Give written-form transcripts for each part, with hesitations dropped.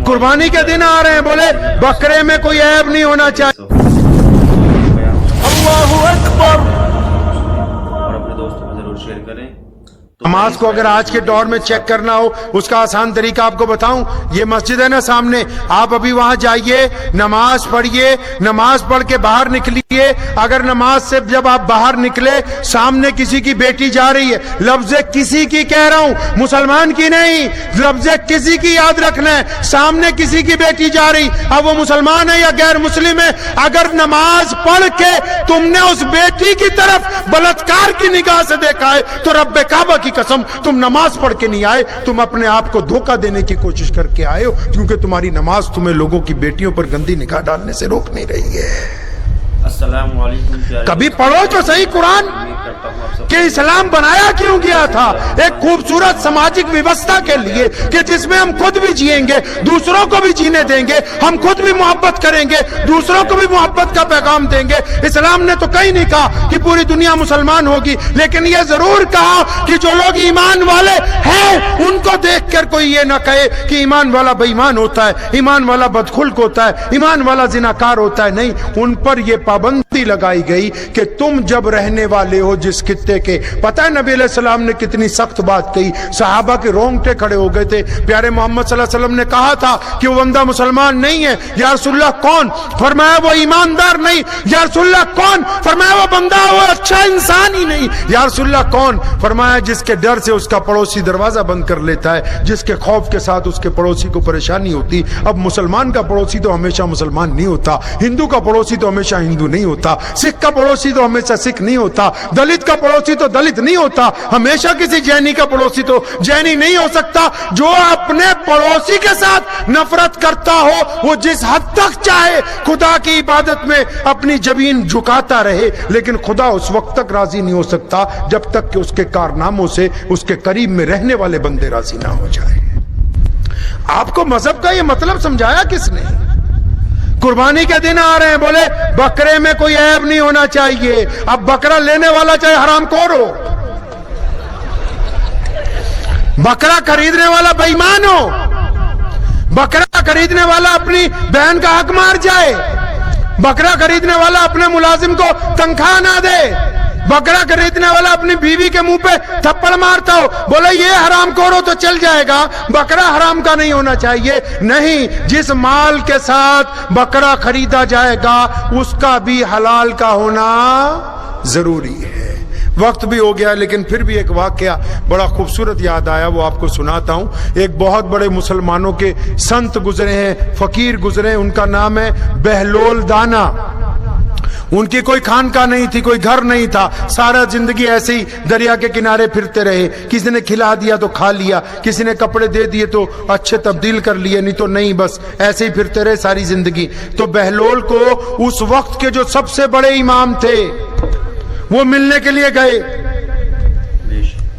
قربانی کے دن آ رہے ہیں، بولے بکرے میں کوئی عیب نہیں ہونا چاہیے۔ اللہ اکبر۔ اور اپنے دوستوں کو ضرور شیئر کریں۔ نماز کو اگر آج کے دور میں چیک کرنا ہو، اس کا آسان طریقہ آپ کو بتاؤں، یہ مسجد ہے نا سامنے، آپ ابھی وہاں جائیے، نماز پڑھیے، نماز پڑھ کے باہر نکلیے، اگر نماز سے جب آپ باہر نکلے سامنے کسی کی بیٹی جا رہی ہے، لفظ کسی کی کہہ رہا ہوں، مسلمان کی نہیں، لفظ کسی کی یاد رکھنا ہے، سامنے کسی کی بیٹی جا رہی، اب وہ مسلمان ہے یا غیر مسلم ہے، اگر نماز پڑھ کے تم نے اس بیٹی کی طرف بلاత్కాر کی نگاہ سے دیکھا ہے تو رب کعبہ کی قسم تم نماز پڑھ کے نہیں آئے، تم اپنے آپ کو دھوکہ دینے کی کوشش کر کے آئے ہو، کیونکہ تمہاری نماز تمہیں لوگوں کی بیٹیوں پر گندی نگاہ ڈالنے سے روک نہیں رہی ہے۔ السلام علیکم۔ کبھی پڑھو تو صحیح قرآن کہ اسلام بنایا کیوں گیا تھا، ایک خوبصورت سماجک ویوستھا کے لیے کہ جس میں ہم خود بھی جئیں گے، دوسروں کو بھی جینے دیں گے، ہم خود بھی محبت کریں گے، دوسروں کو بھی محبت کا پیغام دیں گے۔ اسلام نے تو کہیں نہیں کہا کہ پوری دنیا مسلمان ہوگی، لیکن یہ ضرور کہا کہ جو لوگ ایمان والے ہیں ان کو دیکھ کر کوئی یہ نہ کہے کہ ایمان والا بے ایمان ہوتا ہے، ایمان والا بدخلق ہوتا ہے، ایمان والا زناکار ہوتا ہے، نہیں، ان پر یہ پابندی لگائی گئی کہ تم جب رہنے والے ہو جس خطے کے، پتہ ہے نبی علیہ السلام نے کتنی سخت بات کہی، صحابہ کے رونگٹے کھڑے ہو گئے تھے، پیارے محمد صلی اللہ علیہ وسلم نے کہا تھا کہ وہ بندہ مسلمان نہیں ہے، یا رسول اللہ کون؟ فرمایا وہ ایماندار نہیں، یا رسول اللہ کون؟ فرمایا وہ بندہ وہ اچھا انسان ہی نہیں، یا رسول اللہ کون؟ فرمایا جس کے ڈر سے اس کا پڑوسی دروازہ بند کر لیتا ہے، جس کے خوف کے ساتھ اس کے پڑوسی کو پریشانی ہوتی۔ اب مسلمان کا پڑوسی تو ہمیشہ مسلمان نہیں ہوتا، ہندو کا پڑوسی تو ہمیشہ ہندو نہیں ہوتا، سکھ کا پڑوسی تو ہمیشہ سکھ نہیں ہوتا، دلت کا پڑوسی تو دلت نہیں ہوتا، ہمیشہ کسی جینی کا پڑوسی تو جینی نہیں ہو سکتا۔ جو اپنے پڑوسی کے ساتھ نفرت کرتا ہو وہ جس حد تک چاہے خدا کی عبادت میں اپنی جبین جھکاتا رہے، لیکن خدا اس وقت تک راضی نہیں ہو سکتا جب تک کہ اس کے کارناموں سے اس کے قریب میں رہنے والے بندے راضی نہ ہو جائے۔ آپ کو مذہب کا یہ مطلب سمجھایا کس نے؟ قربانی کے دن آ رہے ہیں، بولے بکرے میں کوئی عیب نہیں ہونا چاہیے، اب بکرا لینے والا چاہے حرام خور ہو، بکرا خریدنے والا بے ایمان ہو، بکرا خریدنے والا اپنی بہن کا حق مار جائے، بکرا خریدنے والا اپنے ملازم کو تنخواہ نہ دے، بکرا خریدنے والا اپنی بیوی کے منہ پہ تھپڑ مارتا ہو، بولے یہ حرام خور ہو تو چل جائے گا، بکرا حرام کا نہیں ہونا چاہیے۔ نہیں، جس مال کے ساتھ بکرا خریدا جائے گا اس کا بھی حلال کا ہونا ضروری ہے۔ وقت بھی ہو گیا لیکن پھر بھی ایک واقعہ بڑا خوبصورت یاد آیا، وہ آپ کو سناتا ہوں۔ ایک بہت بڑے مسلمانوں کے سنت گزرے ہیں، فقیر گزرے ہیں، ان کا نام ہے بہلول دانا۔ ان کی کوئی خانقاہ نہیں تھی، کوئی گھر نہیں تھا، سارا زندگی ایسے ہی دریا کے کنارے پھرتے رہے، کسی نے کھلا دیا تو کھا لیا، کسی نے کپڑے دے دیے تو اچھے تبدیل کر لیے، نہیں تو نہیں، بس ایسے ہی پھرتے رہے ساری زندگی۔ تو بہلول کو اس وقت کے جو سب سے بڑے امام تھے وہ ملنے کے لیے گئے،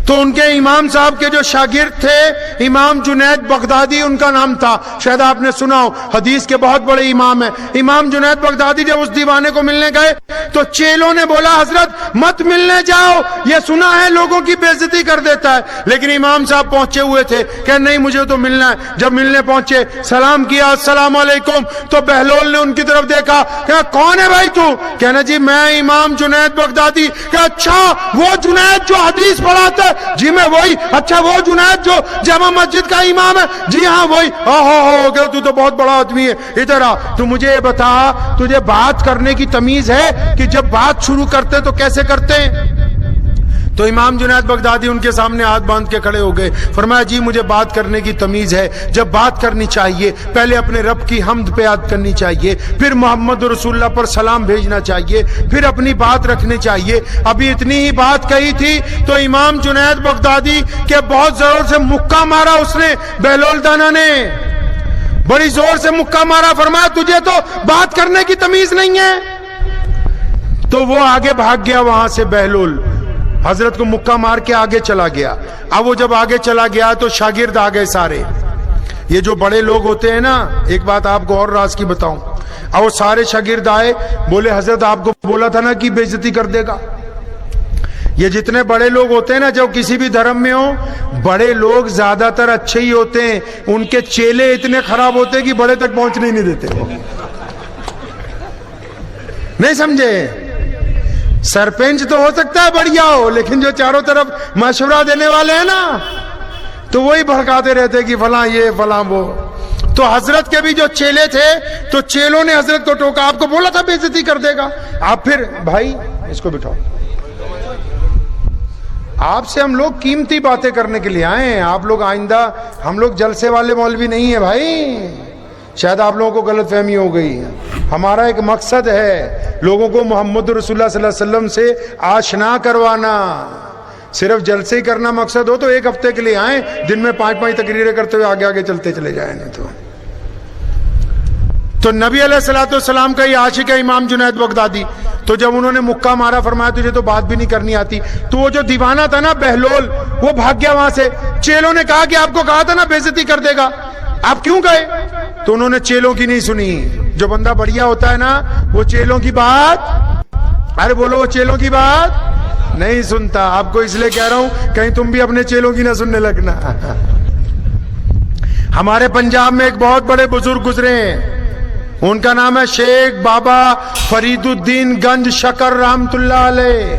تو ان کے امام صاحب کے جو شاگرد تھے امام جنید بغدادی ان کا نام تھا، شاید آپ نے سنا ہو، حدیث کے بہت بڑے امام ہیں۔ امام جنید بغدادی جب اس دیوانے کو ملنے گئے تو چیلوں نے بولا حضرت مت ملنے جاؤ، یہ سنا ہے لوگوں کی بے عزتی کر دیتا ہے، لیکن امام صاحب پہنچے ہوئے تھے کہ نہیں مجھے تو ملنا ہے۔ جب ملنے پہنچے سلام کیا، السلام علیکم، تو بہلول نے ان کی طرف دیکھا کہ کون ہے بھائی تو؟ کہنا جی میں امام جنید بغدادی۔ کہ اچھا وہ جنید جو حدیث پڑھاتا ہے؟ جی میں وہی۔ اچھا وہ جنید جو جامع مسجد کا امام ہے؟ جی ہاں وہی۔ ہو گیا، تو بہت بڑا آدمی ہے، ادھر آ، تو مجھے یہ بتا تجھے بات کرنے کی تمیز ہے کہ جب بات شروع کرتے تو کیسے کرتے ہیں؟ تو امام جنید بغدادی ان کے سامنے ہاتھ باندھ کے کھڑے ہو گئے، فرمایا جی مجھے بات کرنے کی تمیز ہے، جب بات کرنی چاہیے پہلے اپنے رب کی حمد پہ یاد کرنی چاہیے، پھر محمد رسول اللہ پر سلام بھیجنا چاہیے، پھر اپنی بات رکھنی چاہیے۔ ابھی اتنی ہی بات کہی تھی تو امام جنید بغدادی کے بہت زور سے مکہ مارا اس نے، بہلول دانا نے بڑی زور سے مکہ مارا، فرمایا تجھے تو بات کرنے کی تمیز نہیں ہے۔ تو وہ آگے بھاگ گیا وہاں سے، بہلول حضرت کو مکہ مار کے آگے چلا گیا۔ اب وہ جب آگے چلا گیا تو شاگرد آ گئے سارے، یہ جو بڑے لوگ ہوتے ہیں نا، ایک بات آپ کو اور راز کی بتاؤں، اب وہ سارے شاگرد آئے، بولے حضرت آپ کو بولا تھا نا کہ بے عزتی کر دے گا، یہ جتنے بڑے لوگ ہوتے ہیں نا جو کسی بھی دھرم میں ہو، بڑے لوگ زیادہ تر اچھے ہی ہوتے ہیں، ان کے چیلے اتنے خراب ہوتے ہیں کہ بڑے تک پہنچنے ہی نہیں دیتے. نہیں سمجھے؟ سرپنچ تو ہو سکتا ہے بڑھیا ہو، لیکن جو چاروں طرف مشورہ دینے والے ہیں نا تو وہی بھڑکاتے رہتے کہ فلاں یہ فلاں وہ. تو حضرت کے بھی جو چیلے تھے تو چیلوں نے حضرت کو ٹوکا، آپ کو بولا تھا بے عزتی کر دے گا. آپ پھر بھائی اس کو بٹھاؤ، آپ سے ہم لوگ قیمتی باتیں کرنے کے لیے آئے ہیں. آپ لوگ آئندہ، ہم لوگ جلسے والے مولوی نہیں ہیں بھائی، شاید آپ لوگوں کو غلط فہمی ہو گئی ہے. ہمارا ایک مقصد ہے لوگوں کو محمد رسول اللہ صلی اللہ علیہ وسلم سے آشنا کروانا. صرف جلسے ہی کرنا مقصد ہو تو ایک ہفتے کے لیے آئیں، دن میں 5 تقریریں کرتے ہوئے آگے آگے چلتے چلے جائیں. نہیں تو نبی علیہ الصلوۃ والسلام کا یہ عاشق ہے امام جنید بغدادی. تو جب انہوں نے مکہ مارا، فرمایا تجھے تو بات بھی نہیں کرنی آتی، تو وہ جو دیوانہ تھا نا بہلول، وہ بھاگ گیا وہاں سے. چیلوں نے کہا کہ آپ کو کہا تھا نا بے عزتی کر دے گا، آپ کیوں گئے؟ تو انہوں نے چیلوں کی نہیں سنی. جو بندہ بڑھیا ہوتا ہے نا وہ چیلوں کی بات، ارے بولو، وہ چیلوں کی بات نہیں سنتا. آپ کو اس لیے کہہ رہا ہوں کہیں تم بھی اپنے چیلوں کی نہ سننے لگنا. ہمارے پنجاب میں ایک بہت بڑے بزرگ گزرے ہیں، ان کا نام ہے شیخ بابا فرید الدین گنج شکر رحمت اللہ علیہ.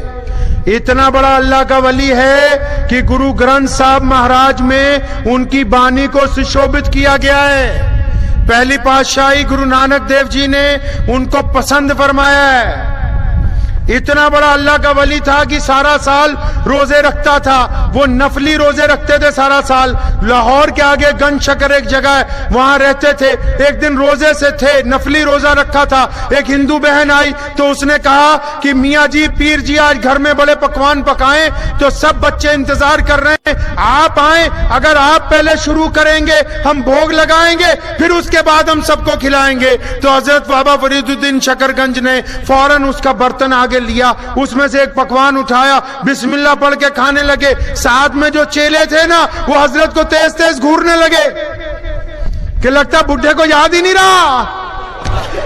اتنا بڑا اللہ کا ولی ہے کہ گرو گرنتھ صاحب مہاراج میں ان کی بانی کو سشوبت کیا گیا ہے. پہلی پادشاہی گرو نانک دیو جی نے ان کو پسند فرمایا ہے. اتنا بڑا اللہ کا ولی تھا کہ سارا سال روزے رکھتا تھا. وہ نفلی روزے رکھتے تھے سارا سال. لاہور کے آگے گنج شکر ایک جگہ ہے، وہاں رہتے تھے. ایک دن روزے سے تھے، نفلی روزہ رکھا تھا. ایک ہندو بہن آئی تو اس نے کہا کہ میاں جی، پیر جی آج گھر میں بڑے پکوان پکائیں، تو سب بچے انتظار کر رہے ہیں، آپ آئیں. اگر آپ پہلے شروع کریں گے ہم بھوگ لگائیں گے، پھر اس کے بعد ہم سب کو کھلائیں گے. تو حضرت بابا فرید الدین شکر گنج نے فوراً اس کا برتن آگے لیا، اس میں سے ایک پکوان اٹھایا، بسم اللہ پڑھ کے کھانے لگے. ساتھ میں جو چیلے تھے نا وہ حضرت کو تیز تیز گھورنے لگے کہ لگتا بڈھے کو یاد ہی نہیں رہا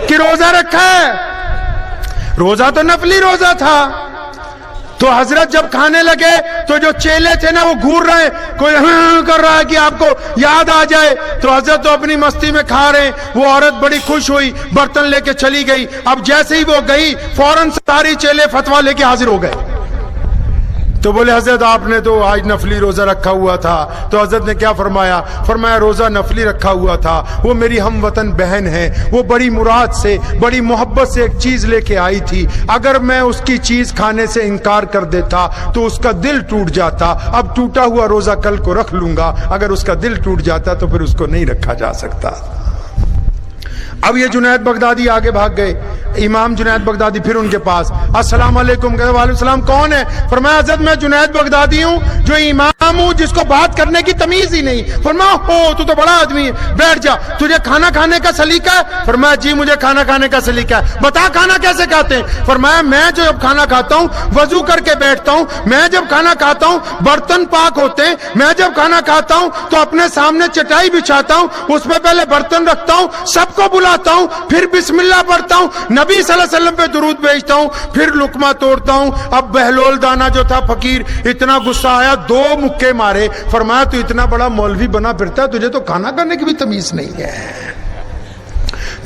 کہ روزہ رکھا ہے. روزہ تو نفلی روزہ تھا. تو حضرت جب کھانے لگے تو جو چیلے تھے نا وہ گھور رہے ہیں، کوئی کر رہا ہے کہ آپ کو یاد آ جائے. تو حضرت تو اپنی مستی میں کھا رہے ہیں. وہ عورت بڑی خوش ہوئی، برتن لے کے چلی گئی. اب جیسے ہی وہ گئی فوراً ساری چیلے فتویٰ لے کے حاضر ہو گئے. تو بولے حضرت آپ نے تو آج نفلی روزہ رکھا ہوا تھا. تو حضرت نے کیا فرمایا؟ فرمایا روزہ نفلی رکھا ہوا تھا، وہ میری ہم وطن بہن ہے، وہ بڑی مراد سے بڑی محبت سے ایک چیز لے کے آئی تھی. اگر میں اس کی چیز کھانے سے انکار کر دیتا تو اس کا دل ٹوٹ جاتا. اب ٹوٹا ہوا روزہ کل کو رکھ لوں گا، اگر اس کا دل ٹوٹ جاتا تو پھر اس کو نہیں رکھا جا سکتا. اب یہ جنید بغدادی آگے بھاگ گئے. امام جنید بغدادی پھر ان کے پاس، السلام علیکم. کہتے وعلیکم السلام. کون ہے؟ فرمایا حضرت میں جنید بغدادی ہوں جو امام ہوں جس کو بات کرنے کی تمیز ہی نہیں. فرمایا ہو تو بڑا آدمی ہے، بیٹھ جا. تجھے کھانا کھانے کا سلیقہ ہے؟ فرمایا جی مجھے کھانا کھانے کا سلیقہ ہے. بتا کھانا کیسے کھاتے ہیں؟ فرمایا میں جب کھانا کھاتا ہوں وضو کر کے بیٹھتا ہوں. میں جب کھانا کھاتا ہوں برتن پاک ہوتے ہیں. میں جب کھانا کھاتا ہوں تو اپنے سامنے چٹائی بچھاتا ہوں، اس میں پہلے برتن رکھتا ہوں، سب کو بلاتا ہوں، پھر بسم اللہ پڑھتا ہوں، نبی صلی اللہ علیہ وسلم پہ درود بھیجتا ہوں، پھر لقمہ توڑتا ہوں. اب بہلول دانا جو تھا فقیر، اتنا غصہ آیا، 2 مکے مارے. فرمایا تو اتنا بڑا مولوی بنا پھرتا ہے، تجھے تو کھانا کھانے کی بھی تمیز نہیں ہے.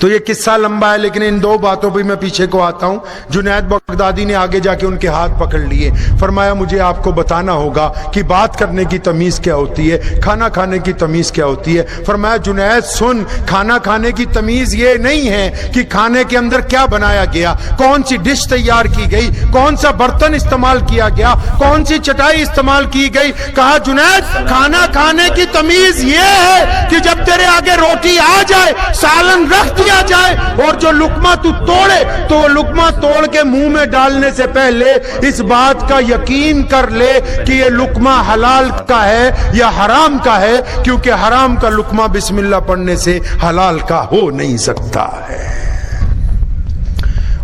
تو یہ قصہ لمبا ہے لیکن ان 2 باتوں پہ میں پیچھے کو آتا ہوں. جنید بغدادی نے آگے جا کے ان کے ہاتھ پکڑ لیے. فرمایا مجھے آپ کو بتانا ہوگا کہ بات کرنے کی تمیز کیا ہوتی ہے، کھانا کھانے کی تمیز کیا ہوتی ہے. فرمایا جنید سن، کھانا کھانے کی تمیز یہ نہیں ہے کہ کھانے کے اندر کیا بنایا گیا، کون سی ڈش تیار کی گئی، کون سا برتن استعمال کیا گیا، کون سی چٹائی استعمال کی گئی. کہا جنید کھانا کھانے کی تمیز یہ ہے کہ جب تیرے آگے روٹی آ جائے، سالن رکھ دیا جائے، اور جو لقمہ تو توڑے تو وہ لقمہ توڑ کے منہ میں ڈالنے سے پہلے اس بات کا یقین کر لے کہ یہ لقمہ حلال کا ہے یا حرام کا ہے، کیونکہ حرام کا لقمہ بسم اللہ پڑھنے سے حلال کا ہو نہیں سکتا ہے.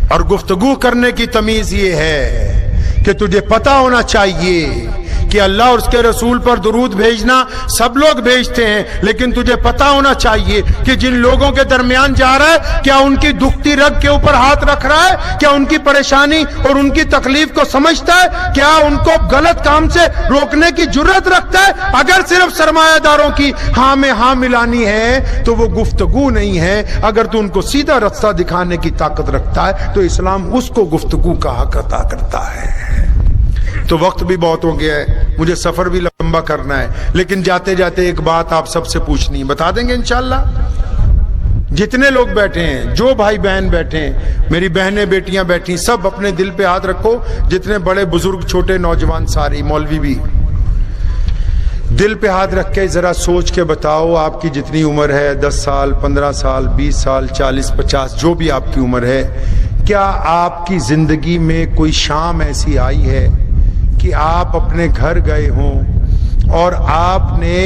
اور گفتگو کرنے کی تمیز یہ ہے کہ تجھے پتا ہونا چاہیے کہ اللہ اور اس کے رسول پر درود بھیجنا سب لوگ بھیجتے ہیں، لیکن تجھے پتا ہونا چاہیے کہ جن لوگوں کے درمیان جا رہا ہے کیا ان کی دکھتی رگ کے اوپر ہاتھ رکھ رہا ہے؟ کیا ان کی پریشانی اور ان کی تکلیف کو سمجھتا ہے؟ کیا ان کو غلط کام سے روکنے کی جرات رکھتا ہے؟ اگر صرف سرمایہ داروں کی ہاں میں ہاں ملانی ہے تو وہ گفتگو نہیں ہے. اگر تو ان کو سیدھا راستہ دکھانے کی طاقت رکھتا ہے تو اسلام اس کو گفتگو کا حق عطا کرتا ہے. تو وقت بھی بہت ہو گیا ہے، مجھے سفر بھی لمبا کرنا ہے، لیکن جاتے جاتے ایک بات آپ سب سے پوچھنی ہے، بتا دیں گے انشاءاللہ؟ جتنے لوگ بیٹھے ہیں، جو بھائی بہن بیٹھے ہیں، میری بہنیں بیٹیاں بیٹھی، سب اپنے دل پہ ہاتھ رکھو، جتنے بڑے بزرگ چھوٹے نوجوان سارے، مولوی بھی، دل پہ ہاتھ رکھ کے ذرا سوچ کے بتاؤ آپ کی جتنی عمر ہے، 10 سال 15 سال 20 سال 40 50 جو بھی آپ کی عمر ہے، کیا آپ کی زندگی میں کوئی شام ایسی آئی ہے کہ آپ اپنے گھر گئے ہوں اور آپ نے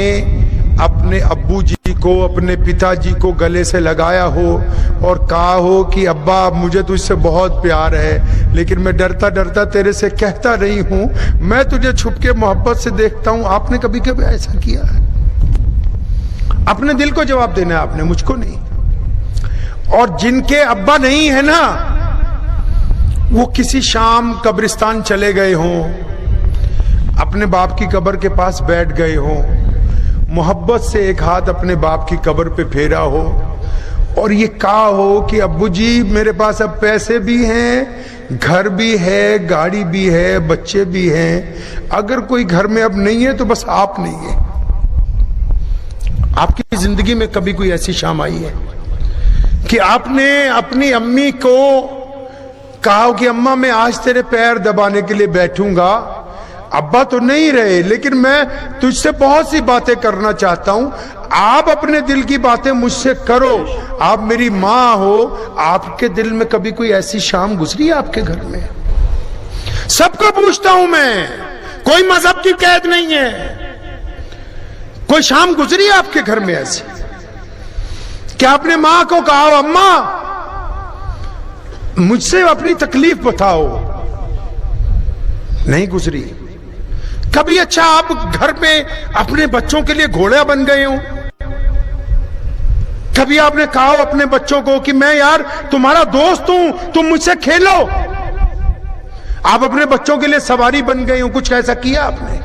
اپنے ابو جی کو، اپنے پتا جی کو گلے سے لگایا ہو اور کہا ہو کہ ابا مجھے تجھ سے بہت پیار ہے لیکن میں ڈرتا ڈرتا تیرے سے کہتا نہیں ہوں، میں تجھے چھپ کے محبت سے دیکھتا ہوں؟ آپ نے کبھی کبھی ایسا کیا ہے؟ اپنے دل کو جواب دینا ہے آپ نے، مجھ کو نہیں. اور جن کے ابا نہیں ہے نا، وہ کسی شام قبرستان چلے گئے ہوں، اپنے باپ کی قبر کے پاس بیٹھ گئے ہوں، محبت سے ایک ہاتھ اپنے باپ کی قبر پہ پھیرا ہو اور یہ کہا ہو کہ ابو جی میرے پاس اب پیسے بھی ہیں، گھر بھی ہے، گاڑی بھی ہے، بچے بھی ہیں، اگر کوئی گھر میں اب نہیں ہے تو بس آپ نہیں ہے. آپ کی زندگی میں کبھی کوئی ایسی شام آئی ہے کہ آپ نے اپنی امی کو کہا ہو کہ اماں میں آج تیرے پیر دبانے کے لیے بیٹھوں گا، ابا تو نہیں رہے لیکن میں تجھ سے بہت سی باتیں کرنا چاہتا ہوں، آپ اپنے دل کی باتیں مجھ سے کرو، آپ میری ماں ہو. آپ کے دل میں کبھی کوئی ایسی شام گزری ہے آپ کے گھر میں؟ سب کو پوچھتا ہوں میں، کوئی مذہب کی قید نہیں ہے، کوئی شام گزری ہے آپ کے گھر میں ایسی کہ آپ نے ماں کو کہا اماں مجھ سے اپنی تکلیف بتاؤ؟ نہیں گزری. کبھی اچھا آپ گھر میں اپنے بچوں کے لیے گھوڑا بن گئے ہوں؟ کبھی آپ نے کہا اپنے بچوں کو کہ میں یار تمہارا دوست ہوں، تم مجھ سے کھیلو؟ آپ اپنے بچوں کے لیے سواری بن گئے ہوں؟ کچھ ایسا کیا آپ نے؟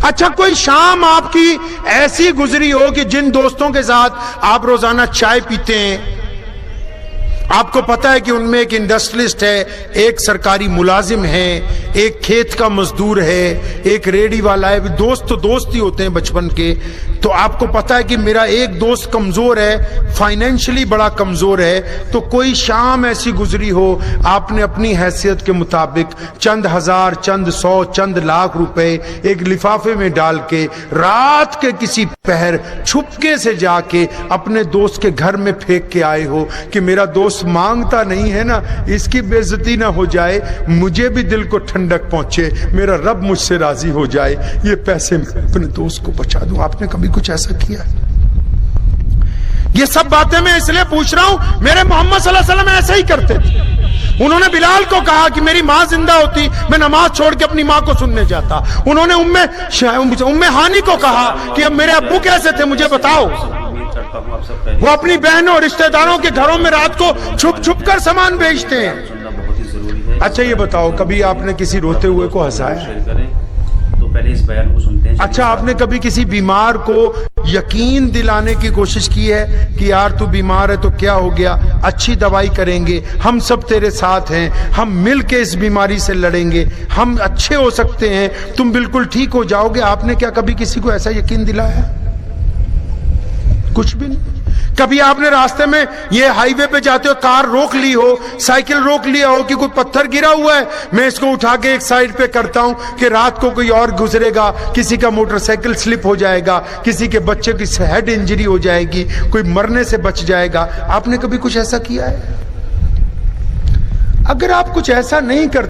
اچھا کوئی شام آپ کی ایسی گزری ہو کہ جن دوستوں کے ساتھ آپ روزانہ چائے پیتے ہیں، آپ کو پتا ہے کہ ان میں ایک انڈسٹریلسٹ ہے، ایک سرکاری ملازم ہے، ایک کھیت کا مزدور ہے، ایک ریڑی والا ہے، دوست تو دوست ہی ہوتے ہیں بچپن کے. تو آپ کو پتا ہے کہ میرا ایک دوست کمزور ہے، فائنینشلی بڑا کمزور ہے، تو کوئی شام ایسی گزری ہو آپ نے اپنی حیثیت کے مطابق چند ہزار، چند سو، چند لاکھ روپے ایک لفافے میں ڈال کے رات کے کسی پہر چھپکے سے جا کے اپنے دوست کے گھر میں پھینک کے آئے ہو کہ میرا دوست مانگتا نہیں ہے نا، اس کی بے عزتی نہ ہو جائے، مجھے بھی دل کو ٹھنڈک پہنچے، میرا رب مجھ سے راضی ہو جائے، یہ پیسے میں اپنے دوست کو بچا دوں. آپ نے کبھی کچھ ایسا کیا؟ یہ سب باتیں میں اس لیے پوچھ رہا ہوں، میرے محمد صلی اللہ علیہ وسلم ایسا ہی کرتے تھے. انہوں نے بلال کو کہا کہ میری ماں زندہ ہوتی میں نماز چھوڑ کے اپنی ماں کو سننے جاتا. انہوں نے ام ہانی کو کہا کہ اب میرے ابو کیسے تھے مجھے بتاؤ. وہ اپنی بہنوں اور رشتہ داروں کے گھروں میں رات کو چھپ چھپ کر سامان بیچتے ہیں. اچھا یہ بتاؤ کبھی آپ نے کسی روتے ہوئے کو ہنسایا؟ اچھا آپ نے کبھی کسی بیمار کو یقین دلانے کی کوشش کی ہے کہ یار تو بیمار ہے تو کیا ہو گیا، اچھی دوائی کریں گے، ہم سب تیرے ساتھ ہیں، ہم مل کے اس بیماری سے لڑیں گے، ہم اچھے ہو سکتے ہیں، تم بالکل ٹھیک ہو جاؤ گے؟ آپ نے کیا کبھی کسی کو ایسا یقین دلایا؟ کچھ بھی نہیں. کبھی آپ نے راستے میں یہ ہائی وے پہ جاتے ہو کار روک لی ہو، سائیکل روک لیا ہو کہ کوئی پتھر گرا ہوا ہے، میں اس کو اٹھا کے ایک سائیڈ پہ کرتا ہوں کہ رات کو کوئی اور گزرے گا، کسی کا موٹر سائیکل سلپ ہو جائے گا، کسی کے بچے کی ہیڈ انجری ہو جائے گی، کوئی مرنے سے بچ جائے گا. آپ نے کبھی کچھ ایسا کیا ہے؟ اگر آپ کچھ ایسا نہیں کرتے